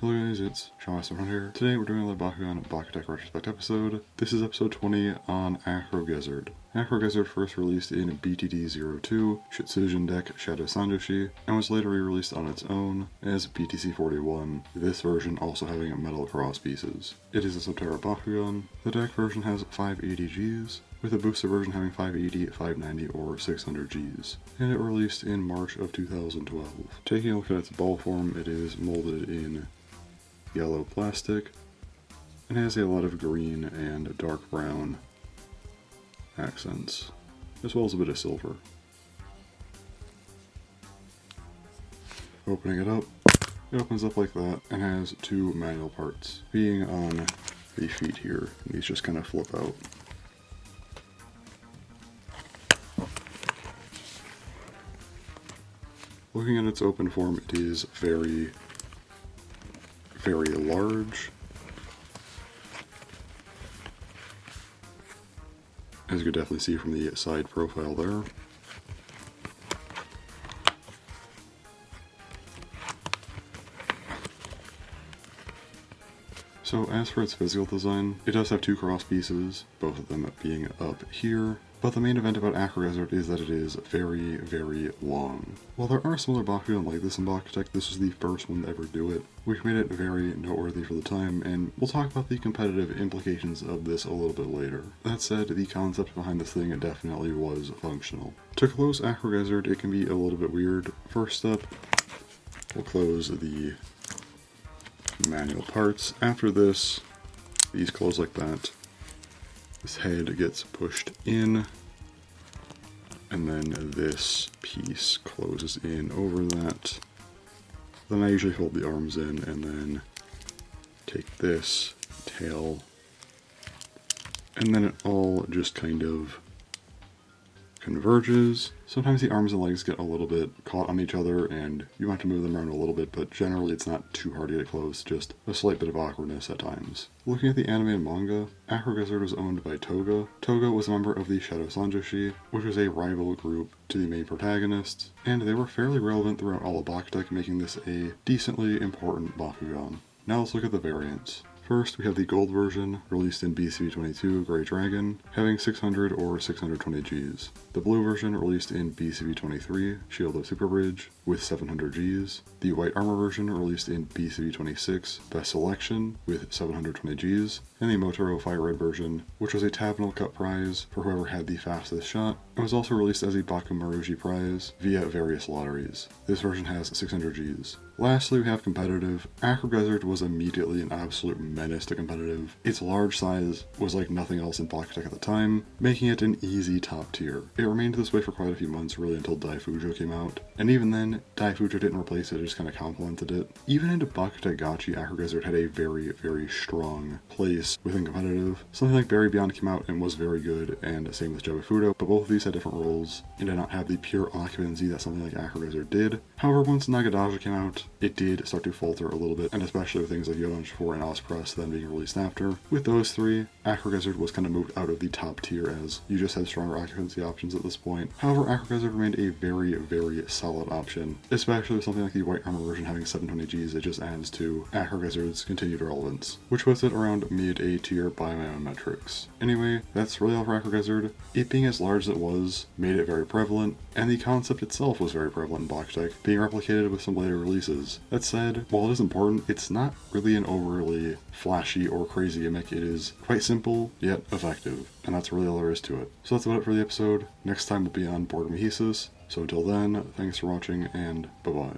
Hello guys, it's Sean here. Today we're doing another Bakugan BakuTech Retrospect episode. This is episode 20 on Acro Gezard. Acro Gezard first released in BTD02, Shitsujin deck Shadow Sanjoshi, and was later re-released on its own as BTC41, this version also having metal cross pieces. It is a Moetaro Bakugan. The deck version has 580 Gs, with a booster version having 580, 590, or 600 Gs, and it released in March of 2012. Taking a look at its ball form, it is molded in yellow plastic and has a lot of green and dark brown accents, as well as a bit of silver. Opening it up, it opens up like that and has two manual parts. Being on the feet here, these just kind of flip out. Looking at its open form, it is very large. As you can definitely see from the side profile there. So as for its physical design, it does have two cross pieces, both of them being up here. But the main event about Acro Gezard is that it is very, very long. While there are similar Bakugan like this in BakuTech, this was the first one to ever do it, which made it very noteworthy for the time, and we'll talk about the competitive implications of this a little bit later. That said, the concept behind this thing definitely was functional. To close Acro Gezard, it can be a little bit weird. First up, we'll close the manual parts. After this, these close like that. This head gets pushed in, and then this piece closes in over that. Then I usually fold the arms in and then take this tail, and then it all just kind of converges. Sometimes the arms and legs get a little bit caught on each other and you have to move them around a little bit, but generally it's not too hard to get close, just a slight bit of awkwardness at times. Looking at the anime and manga, Acro Gezard was owned by Tohga. Tohga was a member of the Shadow Sanjoshi, which was a rival group to the main protagonists, and they were fairly relevant throughout all of BakuTech, making this a decently important Bakugan. Now let's look at the variants. First, we have the gold version, released in BCB22 Grey Dragon, having 600 or 620 Gs. The blue version, released in BCB23 Shield of Super Bridge, with 700 Gs. The white armor version, released in BCB26 Best Selection, with 720 Gs. And the Moetaro Fire Red version, which was a Tabinal Cup prize for whoever had the fastest shot, and was also released as a Bakumaruji prize via various lotteries. This version has 600 Gs. Lastly, we have competitive. Acro Gezard was immediately an absolute menace to competitive. Its large size was like nothing else in BakuTech at the time, making it an easy top tier. It remained this way for quite a few months, really until Daifujo came out, and even then, Daifujo didn't replace it, it just kind of complemented it. Even into BakuTech Gachi, Acro Gezard had a very, very strong place within competitive. Something like Berry Beyond came out and was very good, and same with Jabufudo, but both of these had different roles and did not have the pure occupancy that something like Acro Gezard did. However, once Nagadaja came out, it did start to falter a little bit, and especially with things like Yodan 4 and Ospress then being released after. With those three, Acro Gezard was kind of moved out of the top tier as you just had stronger occupancy options at this point. However, Acro Gezard remained a very, very solid option, especially with something like the white armor version having 720 Gs. It just adds to Acro Gezard's continued relevance, which puts it around mid A tier by my own metrics. Anyway, that's really all for Acro Gezard. It being as large as it was made it very prevalent, and the concept itself was very prevalent in BakuTech, being replicated with some later releases. That said, while it is important, it's not really an overly flashy or crazy gimmick. It is quite simple, yet effective, and that's really all there is to it. So that's about it for the episode. Next time we'll be on Board Mimesis, so until then, thanks for watching, and bye-bye.